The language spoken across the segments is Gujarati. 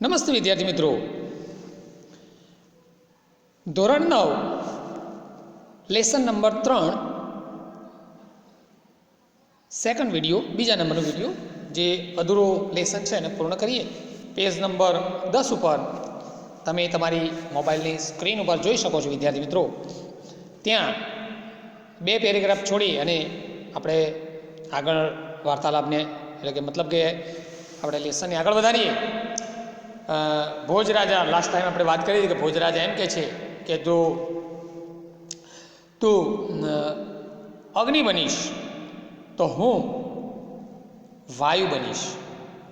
નમસ્તે વિદ્યાર્થી મિત્રો, ધોરણ 9 લેસન નંબર 3 સેકન્ડ વિડીયો, બીજા નંબરનો વિડીયો જે અધૂરો લેસન છે એને પૂર્ણ કરીએ. પેજ નંબર 10 ઉપર તમે તમારી મોબાઈલની સ્ક્રીન ઉપર જોઈ શકો છો વિદ્યાર્થી મિત્રો. ત્યાં બે પેરેગ્રાફ છોડી અને આપણે આગળ વાર્તાલાપને એટલે કે મતલબ કે આપણે લેસનને આગળ વધારીએ. ભોજરાજા, લાસ્ટ ટાઈમ આપણે વાત કરી હતી કે ભોજરાજા એમ કહે છે કે તું અગ્નિ બનીશ તો હું વાયુ બનીશ,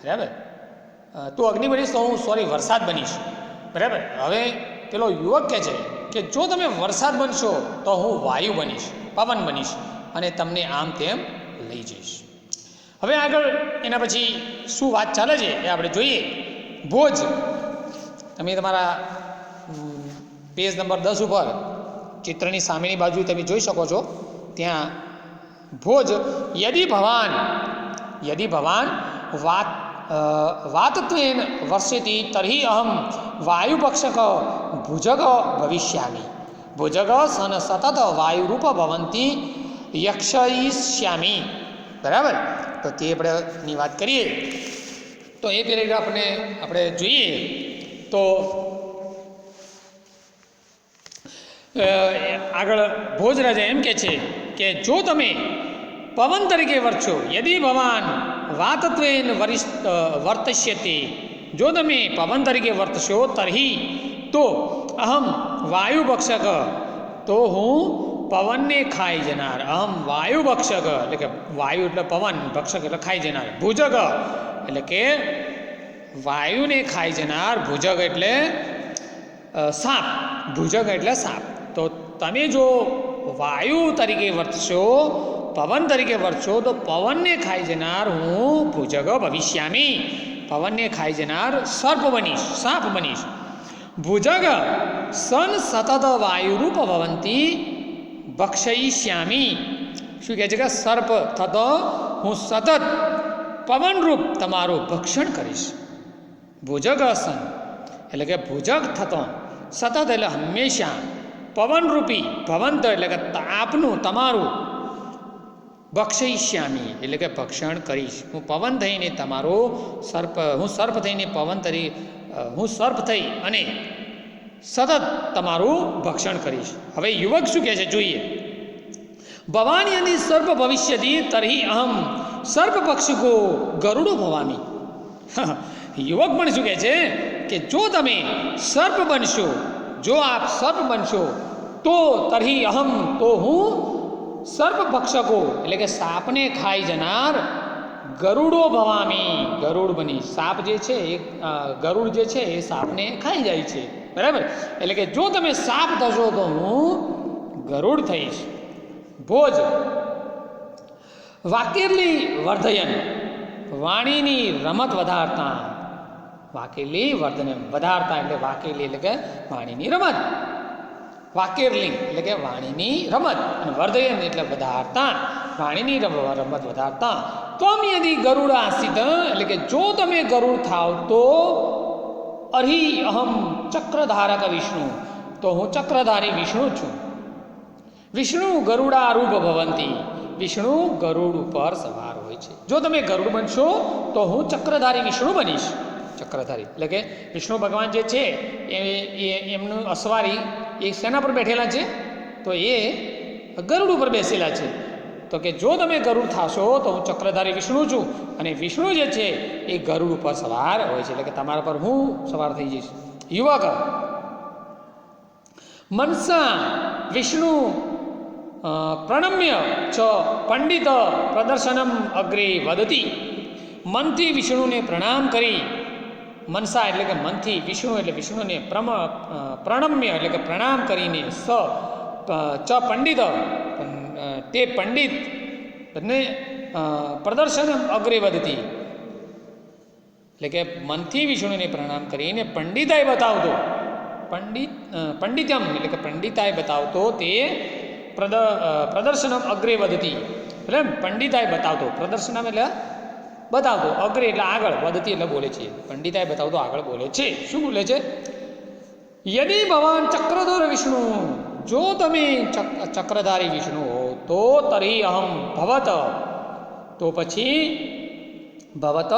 બરાબર. તું અગ્નિ બનીશ તો હું વરસાદ બનીશ, બરાબર. હવે પેલો યુવક કહે છે કે જો તમે વરસાદ બનશો તો હું વાયુ બનીશ, પવન બનીશ અને તમને આમ તેમ લઈ જઈશ. હવે આગળ એના પછી શું વાત ચાલે છે એ આપણે જોઈએ. ભોજ, તમે તમારા પેજ નંબર 10 ઉપર ચિત્રની સામેની બાજુ તમે જોઈ શકો છો. ત્યાં ભોજ યદિ ભવાન વાતત્વેન વર્ષેતિ તર્હિ અહમ વાયુપક્ષક ભુજગ ભવિષ્યામિ. ભુજગ સન સતત વાયુરૂપ ભવંતી યક્ષયિષ્યામિ, બરાબર. તો તે આપણે વાત કરીએ તો એ પેરેગ્રાફને આપણે જોઈએ તો આગળ ભોજરાજા એમ કહે છે કે જો તમે પવન તરીકે વર્તશો, યદિ ભવાન વાતત્વેન વર્તષ્યતિ, જો તમે પવન તરીકે વર્તશો તર્હિ તો અહમ વાયુભક્ષક, તો હું પવનને ખાઈ જનાર. અહમ વાયુભક્ષક એટલે કે વાયુ એટલે પવન, ભક્ષક એટલે ખાઈ જનાર. ભુજગ એટલે કે વાયુને ખાઈ જનાર, ભુજગ એટલે સાપ, ભુજગ એટલે સાપ. તો તમે જો વાયુ તરીકે વર્તશો, પવન તરીકે વર્તશો તો પવનને ખાઈ જનાર હું ભુજગ ભવિષ્યામી, પવનને ખાઈ જનાર સર્પ બનીશ, સાપ બનીશ. ભુજગ સન સતત વાયુરૂપ ભવંતી ભક્ષયિષ્યામી. શું કહે છે કે સર્પ થતો હું સતત પવનરૂપ તમારું ભક્ષણ કરીશ. ભુજગ સન એટલે કે ભુજગ થતો, સતત એટલે હંમેશા, પવનરૂપી ભવંત એટલે કે આપનું તમારું, ભક્ષયિષ્યામી એટલે કે ભક્ષણ કરીશ. હું પવન થઈને તમારો સર્પ, હું સર્પ થઈને પવન તરી, હું સર્પ થઈ અને સતત તમારું ભક્ષણ કરીશ. હવે યુવક શું કહે છે જોઈએ. ભવાન યદિ સર્પ ભવિષ્યતિ તર્હિ અહમ સર્પ પક્ષિકો ગરુડો ભવામી. યુવક પણ શું કહે છે કે જો તમે સર્પ બનશો, જો આપ સર્પ બનશો તો તર્હિ અહમ, તો હું સર્પ ભક્ષકો એટલે કે સાપને ખાઈ જનાર ગરુડો ભવામી, ગરુડ બની. સાપ જે છે એ ગરુડ જે છે એ સાપને ખાઈ જાય છે, બરાબર. એટલે કે જો તમે સાપ થશો તો હું ગરુડ થઈશ. ભોજ વાકેરલી વર્ધયન, વાણીની રમત વધારતા. વાકેરલી વર્ધન વધારતા એટલે વાકેરલી એટલે કે વાણીની રમત, વાકેરલી એટલે કે વાણીની રમત અને વર્ધયન એટલે વધારતા, વાણીની રમત વધારતા. ત્વમ યદિ ગરુડ આસિત એટલે કે જો તમે ગરુડ થાવ તો અર્હિ અહમ ચક્રધારક વિષ્ણુ, તો હું ચક્રધારી વિષ્ણુ છું. વિષ્ણુ ગરુડારૂપ ભવંતી, વિષ્ણુ ગરુડ ઉપર સવાર હોય છે. જો તમે ગરુડ બનશો તો હું ચક્રધારી વિષ્ણુ બનીશ. ચક્રધારી એટલે કે વિષ્ણુ ભગવાન જે છે એમનું અસવારી એ શેના પર બેઠેલા છે, તો એ ગરુડ ઉપર બેસેલા છે. તો કે જો તમે ગરુડ થશો તો હું ચક્રધારી વિષ્ણુ છું અને વિષ્ણુ જે છે એ ગરુડ ઉપર સવાર હોય છે, એટલે કે તમારા પર હું સવાર થઈ જઈશ. યુવક મનસા વિષ્ણુ પ્રણમ્ય ચ પંડિત પ્રદર્શનમ અગ્રે વદતી. મનથી વિષ્ણુને પ્રણામ કરી, મનસા એટલે કે મનથી, વિષ્ણુ એટલે વિષ્ણુને પ્રણમ્ય એટલે કે પ્રણામ કરીને, ચ પંડિત તે પંડિત ને પ્રદર્શનમ અગ્રે વધતી એટલે કે મનથી વિષ્ણુને પ્રણામ કરીને પંડિતાય બતાવતો, પંડિતમ એટલે કે પંડિતાય બતાવતો તે પ્રદર્શનમ અગ્રે વધતી એટલે પંડિતાય બતાવતો. પ્રદર્શનમ એટલે બતાવતો, અગ્રે એટલે આગળ, વદતી એટલે બોલે છે. પંડિતાએ બતાવતો આગળ બોલે છે. શું બોલે છે? યદિ ભવાન ચક્રધર વિષ્ણુ, જો તમે ચક્રધારી વિષ્ણુ હો તો તરી અહમ ભવત, તો પછી ભવત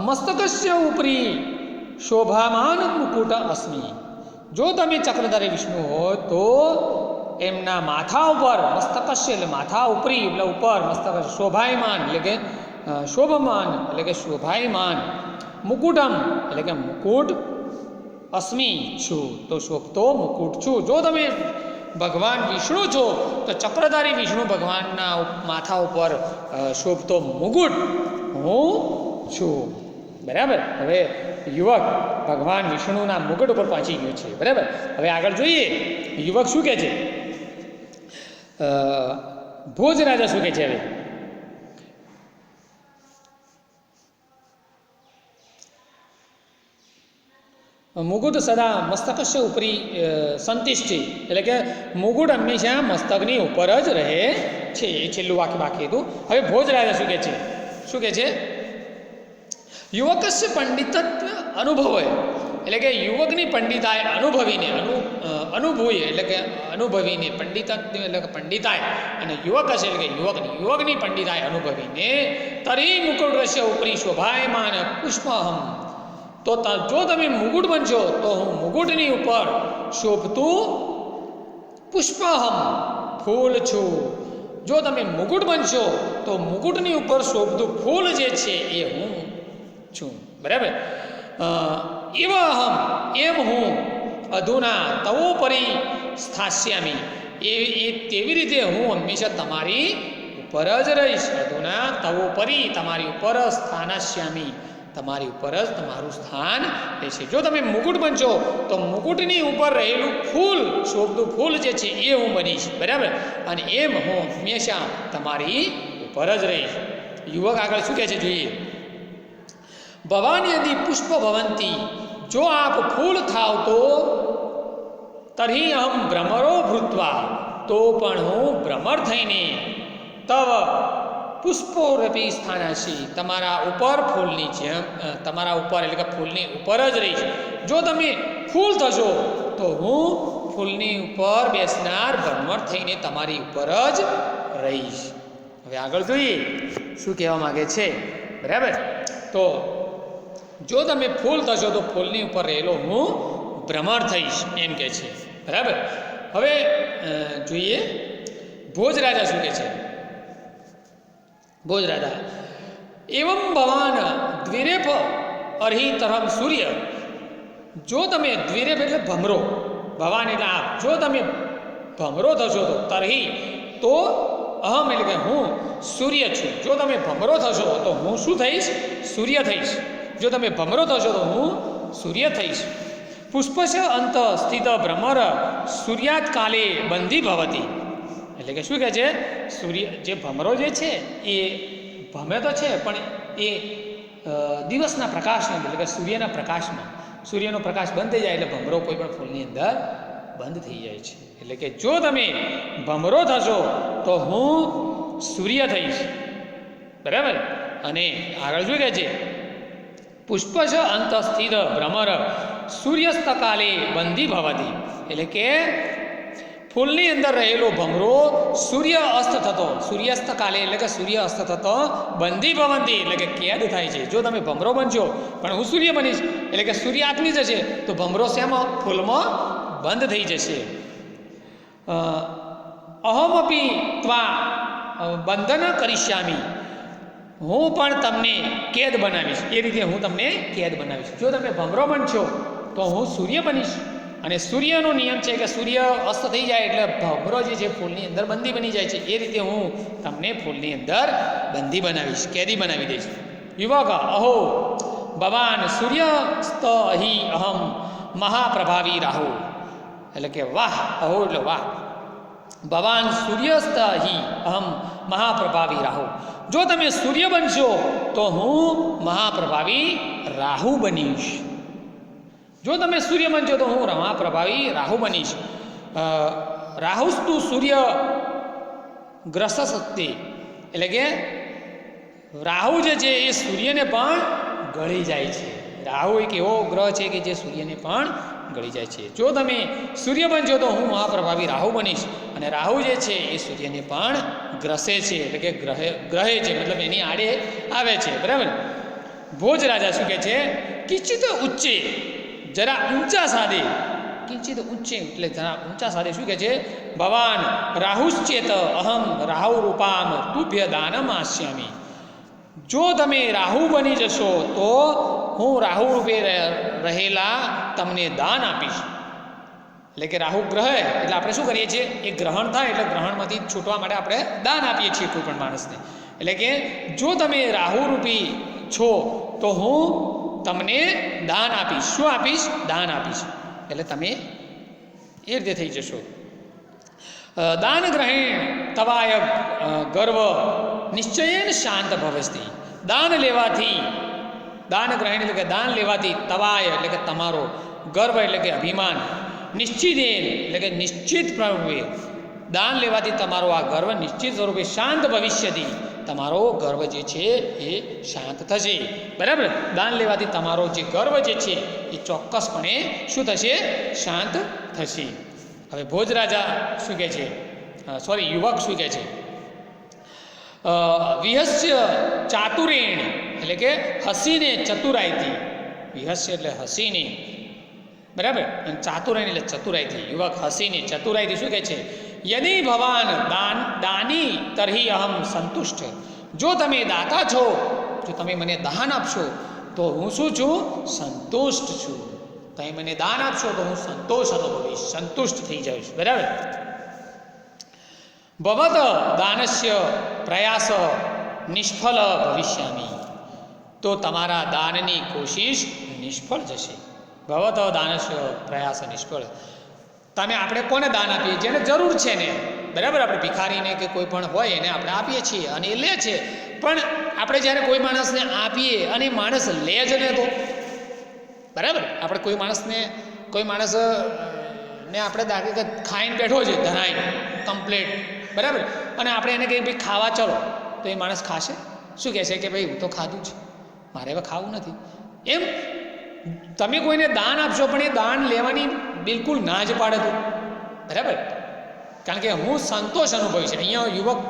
મસ્તકસ્ય ઉપરી શોભામાન મુકુટ અસ્મિ. જો તમે ચક્રધારી વિષ્ણુ હો તો એમના માથા ઉપર, મસ્તકસ્ય એટલે માથા ઉપરી એટલે ઉપર, મસ્તક શોભાયમાન એટલે કે શોભમાન એટલે કે શોભાયમાન, મુકુટમ એટલે કે મુકુટ, અસ્મિ છું તો શોભતો મુકુટ છું. જો તમે ભગવાન વિષ્ણુ છો તો ચક્રધારી વિષ્ણુ ભગવાનના માથા ઉપર શોભતો મુકુટ હું છું. બરાબર. હવે યુવક ભગવાન વિષ્ણુના મુકુટ ઉપર પહોંચી ગયો છે. બરાબર. હવે આગળ જોઈએ યુવક શું કહે છે. ભોજરાજા શું કહે છે? હવે મુકુટ સદા મસ્તકસ્ય ઉપરી સંતિષ્ઠિ, એટલે કે મુકુટ હંમેશા મસ્તકની ઉપર જ રહે છે. એ છેલ્લું વાક્ય બાકી હતું. હવે ભોજરાજા શું કહે છે? શું કહે છે? યુવકસ્ય પંડિતત્વ અનુભવે, એટલે કે યુવકની પંડિતાય અનુભવીને, અનુભવી એટલે કે અનુભવીને, પંડિતત્વ એટલે કે પંડિતાય, અને યુવક હશે એટલે કે યુવકની પંડિતાય અનુભવીને તરી મુકુટસ્ય ઉપરી શોભાયમાન પુષ્પહમ, તો જો તમે મુકુટ બનશો તો હું મુકુટની ઉપર શોભતું પુષ્પહમ ફૂલ છું. જો તમે મુકુટ બનશો તો મુકુટની ઉપર શોભતું ફૂલ જે છે એ હું છું. બરાબર. એવા અહમ, એમ હું અધુના તવોપરી સ્થાસ્યામી, એ તેવી રીતે હું હંમેશા તમારી ઉપર જ રહીશ. અધુના તવોપરી, તમારી ઉપર સ્થાનસ્યામી, તમારી ઉપર જ તમારું સ્થાન રહેશે. જો તમે મુકુટ બનશો તો મુકુટની ઉપર રહેલું ફૂલ, શોભતું ફૂલ જે છે એ હું બનીશ. બરાબર. અને એમ હું હંમેશા તમારી ઉપર જ રહીશ. યુવક આગળ શું કહે છે જોઈએ. ભવાન યદિ પુષ્પ ભવંતી, જો આપ ફૂલ થાવ તો તર્હિ અહમ ભ્રમરો ભૂત્વા, તો પણ હું ભ્રમર થઈને તવ પુષ્પોરપી સ્થાનાશી, તમારા ઉપર ફૂલની જેમ, તમારા ઉપર એટલે કે ફૂલની ઉપર જ રહીશ. જો તમે ફૂલ થશો તો હું ફૂલની ઉપર બેસનાર ભ્રમર થઈને તમારી ઉપર જ રહીશ. હવે આગળ જોઈએ શું કહેવા માગે છે. બરાબર. તો જો તમે ફૂલ થશો તો ફૂલની ઉપર રહેલો હું ભ્રમર થઈશ, એમ કહે છે. બરાબર. હવે જોઈએ ભોજરાજા શું કહે છે. ભોજરાજા એવમ ભવાન દ્વિરેફ અર્હિ તરમ સૂર્ય, જો તમે દ્વિરેફ એટલે ભમરો, ભવાન એટલે આપ, જો તમે ભમરો થશો તો તરહિ તો અહમ એટલે કે હું સૂર્ય છું. જો તમે ભમરો થશો તો હું શું થઈશ? સૂર્ય થઈશ. જો તમે ભમરો થશો તો હું સૂર્ય થઈશ. પુષ્પસ્ય અંત સ્થિત ભ્રમર સૂર્યાત કાલે બંધી ભવતી, એટલે કે શું કહે છે? સૂર્ય જે ભમરો જે છે એ ભમે તો છે પણ એ દિવસના પ્રકાશમાં, એટલે કે સૂર્યના પ્રકાશમાં, સૂર્યનો પ્રકાશ બંધ થઈ જાય એટલે ભમરો કોઈ પણ ફૂલની અંદર બંધ થઈ જાય છે. એટલે કે જો તમે ભમરો થશો તો હું સૂર્ય થઈશ. બરાબર. અને આગળ શું કહે છે? પુષ્પશ અંત સ્થિત ભ્રમર સૂર્યસ્ત કાલે બંધી ભવતી, એટલે કે ફૂલની અંદર રહેલો ભમરો સૂર્ય અસ્ત થતો, સૂર્યાસ્ત કાલે એટલે કે સૂર્ય અસ્ત થતો બંધી ભવંતી એટલે કે કેદ થાય છે. જો તમે ભમરો બનશો પણ હું સૂર્ય બનીશ એટલે કે સૂર્ય આત્મી જશે તો ભમરો શેમાં? ફૂલમાં બંધ થઈ જશે. અહમપી ત્વા બંધન કરીશ્યામી, હું પણ તમને કેદ બનાવીશ. એ રીતે હું તમને કેદ બનાવીશ. જો તમે ભમરો બનશો તો હું સૂર્ય બનીશ, અને સૂર્યનો નિયમ છે કે સૂર્ય અસ્ત થઈ જાય એટલે ભમરો જે છે ફૂલની અંદર બંદી બની જાય છે. એ રીતે હું તમને ફૂલની અંદર બંદી બનાવીશ, કેદી બનાવી દઈશ. યુવક અહો ભવાન સૂર્યસ્ત હિ અહમ મહાપ્રભાવી રાહુ, એટલે કે વાહ, અહો એટલે વાહ, ભવાન સૂર્યસ્ત હિ અહમ મહાપ્રભાવી રાહુ, જો તમે સૂર્ય બનશો તો હું મહાપ્રભાવી રાહુ બનીશ. જો તમે સૂર્ય બનશો તો હું મહાપ્રભાવી રાહુ બનીશ. રાહુસ્તુ સૂર્ય ગ્રસસત્તિ, એટલે કે રાહુ જે છે એ સૂર્યને પણ ગળી જાય છે. રાહુ એક એવો ગ્રહ છે કે જે સૂર્યને પણ ગળી જાય છે. જો તમે સૂર્ય બનજો તો હું મહાપ્રભાવી રાહુ બનીશ. અને રાહુ જે છે એ સૂર્યને પણ ગ્રસે છે, એટલે કે ગ્રહે છે, મતલબ એની આડે આવે છે. બરાબર. ભોજ રાજા શું કહે છે? કિંચિત ઉચ્ચે, જરા ઊંચા સાદે. કિંચિત ઉચ્ચે એટલે જરા ઊંચા સાદે શું કહે છે? ભવાન રાહુશ્ચેત અહમ રાહુ રૂપામ તુભ્ય દાનમ આસ્યામી. જો તમે રાહુ બની જશો તો હું રાહુ રૂપે રહેલા તમને દાન આપીશ. એટલે કે રાહુ ગ્રહ એટલે આપણે શું કરીએ છીએ? એ ગ્રહણ થાય એટલે ગ્રહણમાંથી છૂટવા માટે આપણે દાન આપીએ છીએ કોઈ પણ માણસને. એટલે કે જો તમે રાહુ રૂપી છો તો હું તમને દાન આપીશ. શું આપીશ? દાન આપીશ. એટલે તમે એ રીતે થઈ જશો. દાન ગ્રહેણ તવાય ગર્વ નિશ્ચયેન શાંત ભવસ્તિ. દાન લેવાથી, દાન ગ્રહેણ એટલે કે દાન લેવાથી, તવાય એટલે કે તમારો, ગર્વ એટલે કે અભિમાન, નિશ્ચિતેન એટલે કે નિશ્ચિત સ્વરૂપે, દાન લેવાથી તમારો આ ગર્વ નિશ્ચિત સ્વરૂપે શાંત ભવિષ્યથી, તમારો ગર્વ જે છે એ શાંત થશે. બરાબર. દાન લેવાથી તમારો જે ગર્વ જે છે એ ચોક્કસપણે શું થશે? શાંત થશે. હવે ભોજ રાજા શું કહે છે? યુવક શું કહે છે? વિહસ્ય ચાતુરેણ એટલે કે હસીને ચતુરાઈથી. વિહસ્ય એટલે હસીને, બરાબર. અને ચાતુરાઈ એટલે ચતુરાઈથી. યુવક હસીને ચતુરાઈથી શું કહે છે? યદિ ભવાન દાની તર્હિ અહમ સંતુષ્ટ. જો તમે દાતા છો, જો તમે મને દાન આપશો તો હું શું છું? સંતુષ્ટ છું. તમે મને દાન આપશો તો હું સંતોષ અનુભવીશ, સંતુષ્ટ થઈ જઈશ. બરાબર. ભવત દાનસ્ય પ્રયાસ નિષ્ફળ ભવિષ્યામી. તો તમારા દાનની કોશિશ નિષ્ફળ જશે. ભવત દાનસ્ય પ્રયાસ નિષ્ફળ. આપણે કોને દાન આપીએ? જેને જરૂર છે ને. બરાબર. આપણે ભિખારીને કે કોઈ પણ હોય એને આપણે આપીએ છીએ અને એ લે છે. પણ આપણે જ્યારે કોઈ માણસને આપીએ અને માણસ લે જ ને, તો બરાબર. આપણે કોઈ માણસને આપણે દાખલ કે ખાઈને બેઠો છે ધરાઈને કમ્પ્લેટ, બરાબર, અને આપણે એને કહીએ ભાઈ ખાવા ચલો, તો એ માણસ ખાશે? શું કહેશે કે ભાઈ હું તો ખાધું છે, મારે હવે ખાવું નથી. એમ તમે કોઈને દાન આપશો પણ એ દાન લેવાની બિલકુલ ના જ પાડે તો, બરાબર. કારણ કે હું સંતોષ અનુભવીશ. અહીંયા યુવક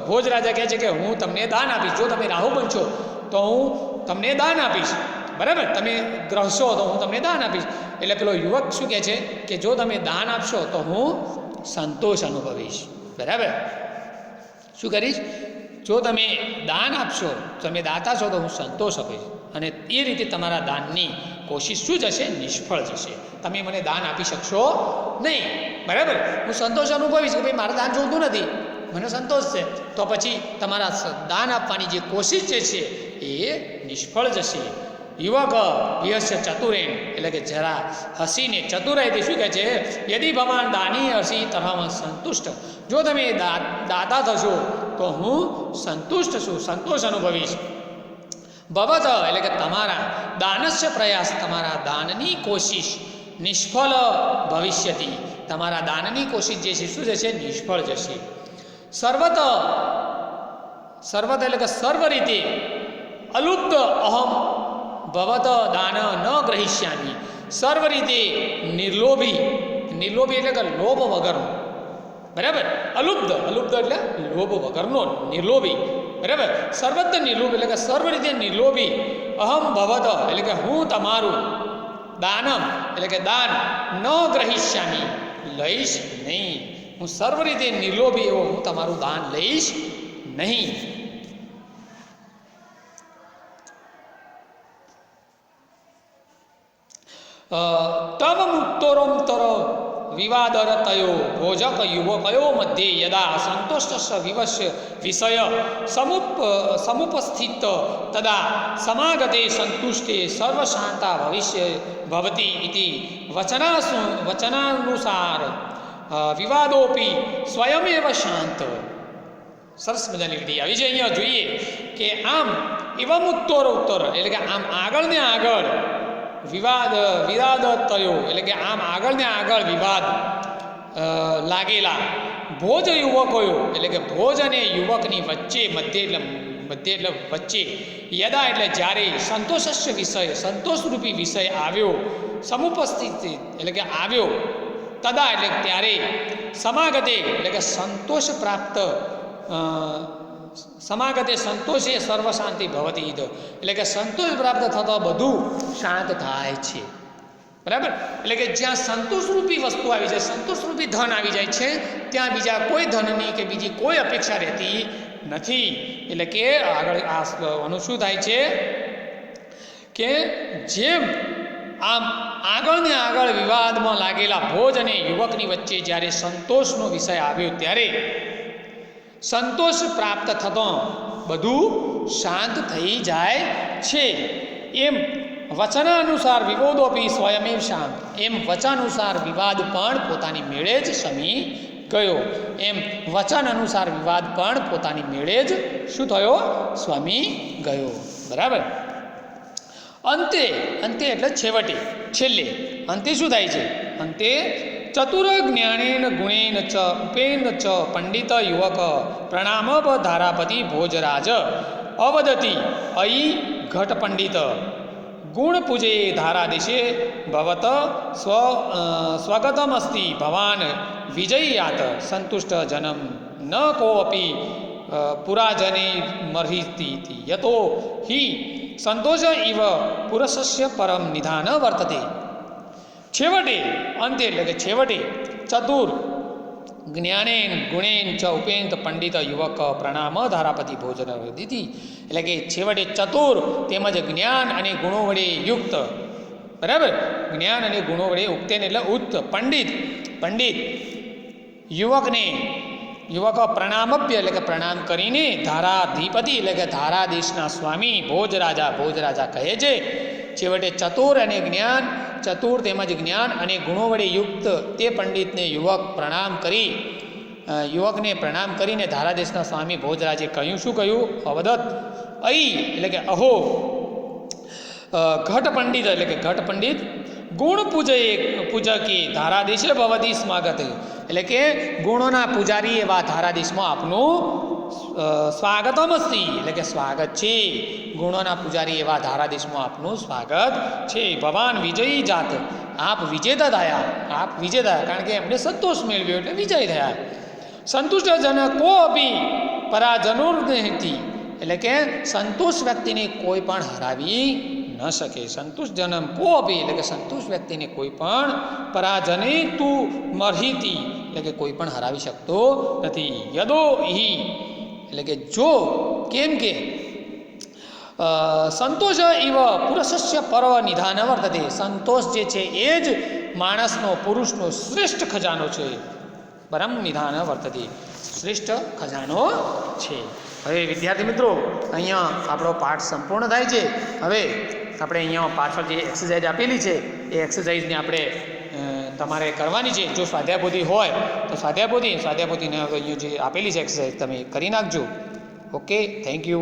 ભોજ રાજા કહે છે કે હું તમને દાન આપીશ. જો તમે રાહુ બનશો તો હું તમને દાન આપીશ. બરાબર. તમે ગ્રહશો તો હું તમને દાન આપીશ. એટલે પેલો યુવક શું કહે છે કે જો તમે દાન આપશો તો હું સંતોષ અનુભવીશ. બરાબર. શું કરીશ? જો તમે દાન આપશો, તમે દાતા છો તો હું સંતોષ આપીશ. અને એ રીતે તમારા દાનની કોશિશ શું જશે? નિષ્ફળ જશે. તમે મને દાન આપી શકશો નહીં. બરાબર. હું સંતોષ અનુભવીશ કે ભાઈ મારે દાન જોઈતું નથી, મને સંતોષ છે. તો પછી તમારા દાન આપવાની જે કોશિશ જે છે એ નિષ્ફળ જશે. યુવક વિહસ્ય ચતુરેણ એટલે કે જરા હસીને ચતુરાઈથી શું કહે છે? યદિ ભવાન દાની હસી તરહમાં સંતુષ્ટ. જો તમે દાતા થશો તો હું સંતુષ્ટ છું, સંતોષ અનુભવીશ. ભવત એટલે કે તમારા દાનસ્ય પ્રયાસ, તમારા દાનની કોશિશ નિષ્ફળ ભવિષ્યથી, તમારા દાનની કોશિશ જે છે શું જશે? નિષ્ફળ જશે. સર્વત એટલે કે સર્વ રીતે અલુપ્ત અહમ ભવત દાન ન ગ્રહિષ્યામી. સર્વ રીતે નિર્લોભી, નિર્લોભી એટલે કે લોભ વગરનો, બરાબર. અલુપ્ત એટલે લોભ વગરનો, નિર્લોભી, બરાબર. સર્વત્ર નિર્લોભ એટલે કે સર્વ રીતે નિર્લોભી. અહમ ભવત એટલે કે હું તમારું, દાનમ એટલે કે દાન, ન ગ્રહિષ્યામી લઈશ નહીં. હું સર્વ રીતે નિર્લોભી એવો હું તમારું દાન લઈશ નહીં. તવ મુક્તોરોત્તર વિવાદરતયો ભોજક યુવકયો મધ્યે યદા સંતોષ વિષય સમુપસ્થિત તદા સમાગતે સંતુષ્ટે સર્વશાંતા ભવિષ્ય ભવતી ઇતિ વચનાનુસાર વિવાદોપી સ્વયમેવ શાંત. સરસ મજાની વિધિ આવી છે. અહીંયા જોઈએ કે આમ એવા ઉત્તર એટલે કે આમ આગળ ને આગળ વિવાદ થયો એટલે કે આમ આગળ ને આગળ વિવાદ લાગેલા ભોજ યુવકોયો એટલે કે ભોજ અને યુવકની વચ્ચે મધ્ય એટલે મધ્ય એટલે વચ્ચે, યદા એટલે જ્યારે, સંતોષસ્ય વિષય સંતોષરૂપી વિષય આવ્યો, સમુપસ્થિત એટલે કે આવ્યો, તદા એટલે ત્યારે, સમાગતે એટલે કે સંતોષ પ્રાપ્ત, સમાગતે સંતોષે સર્વ શાંતિ ભવતી એટલે કે સંતોષ પ્રાપ્ત થતો બધું શાંત થાય છે. બરાબર, એટલે કે જ્યાં સંતોષરૂપી વસ્તુ આવી જાય, સંતોષરૂપી ધન આવી જાય છે, ત્યાં બીજા કોઈ ધનની કે બીજી કોઈ અપેક્ષા રહેતી નથી. એટલે કે આગળ આનું શું થાય છે કે જેમ આમ આગળ ને આગળ વિવાદમાં લાગેલા ભોજ અને યુવકની વચ્ચે જ્યારે સંતોષનો વિષય આવ્યો ત્યારે સંતોષ પ્રાપ્ત થતો બધું શાંત થઈ જાય છે. એમ વચનાનુસાર વિવાદોપી સ્વયમેવ શાંત, એમ વચનાનુસાર વિવાદ પણ પોતાની મેળે જ શમી ગયો. એમ વચન અનુસાર વિવાદ પણ પોતાની મેળે જ શું થયો? શમી ગયો. બરાબર. અંતે, અંતે એટલે છેવટે, છેલ્લે અંતે શું થાય છે? અંતે ચતુર જ્ઞાનેન ગુણેન ચ ઉપેન ચ પંડિત યુવક પ્રણામ ધારાપતિ ભોજરાજ અવદતિ અયી ઘટ પંડિત ગુણ પૂજે ધારાદેશે ભવત સ્વગતમસ્તિ ભવાન વિજયાત સંતુષ્ટ જનમ ન કોપી પુરાજને મર્હિતિ યતો હિ સંતોષ ઇવ પુરુષસ્ય પરમ નિધાન વર્તતે. છેવટે, અંતે એટલે કે છેવટે, ચતુર જ્ઞાનેન ગુણેન ચ ઉપેન્ત પંડિત યુવક પ્રણામ ધારાપતિ ભોજન દીધી એટલે કે છેવટે ચતુર તેમજ જ્ઞાન અને ગુણો વડે યુક્ત, બરાબર, જ્ઞાન અને ગુણો વડે ઉક્તેન એટલે ઉક્ત પંડિત, પંડિત યુવકને, યુવક પ્રણામભ્ય એટલે કે પ્રણામ કરીને ધારાધિપતિ એટલે કે ધારાદેશના સ્વામી ભોજરાજા, ભોજરાજા કહે છે. છેવટે ચતુર અને જ્ઞાન, ચતુર તેમજ જ્ઞાન અને ગુણો વડે યુક્ત તે પંડિતને યુવક પ્રણામ કરી, યુવકને પ્રણામ કરીને ધારાદેશના સ્વામી ભોજરાજે કહ્યું, શું કહ્યું? અવદત અઈ એટલે કે અહો, ઘટ પંડિત એટલે કે ઘટ પંડિત ગુણ પૂજકે ધારાદેશે ભવતી સ્વાગત એટલે કે ગુણોના પૂજારી એવા ધારાદેશમાં આપનું સ્વાગતમસ્તિ એટલે કે સ્વાગત છે. ગુણોના પૂજારી એવા ધારાદેશમાં આપનું સ્વાગત છે. ભવાન વિજયી જાત, આપ વિજેતા થયા, આપ વિજેતા, કારણ કે એમને સંતોષ મેળવ્યો એટલે વિજય થયા. સંતુષ્ટ જન કો અપી પરાજનોર્નહિતી એટલે કે સંતોષ વ્યક્તિને કોઈ પણ હરાવી ન શકે. સંતુષ્ટ જનમ કો અપી એટલે કે સંતુષ્ટ વ્યક્તિને કોઈ પણ પરાજને તું મર્હિતી એટલે કે કોઈ પણ હરાવી શકતો નથી. યદો હિ એટલે કે જો, કેમ કે સંતોષ ઇવ પુરુષસ્ય પરમ નિધાન વર્તતે, સંતોષ જે છે એ જ માણસનો, પુરુષનો શ્રેષ્ઠ ખજાનો છે. પરમ નિધાન વર્તતે, શ્રેષ્ઠ ખજાનો છે. હવે વિદ્યાર્થી મિત્રો, અહીંયા આપણો પાઠ સંપૂર્ણ થાય છે. હવે આપણે અહીંયા પાછળ જે એક્સરસાઇઝ આપેલી છે એ એક્સરસાઇઝને આપણે તમારે કરવાની છે. જો સ્વાધ્યાયપોથી હોય તો સ્વાધ્યાયપોથીને અહીંયા જે આપેલી છે એક્સરસાઇઝ તમે કરી નાખજો. Okay, thank you.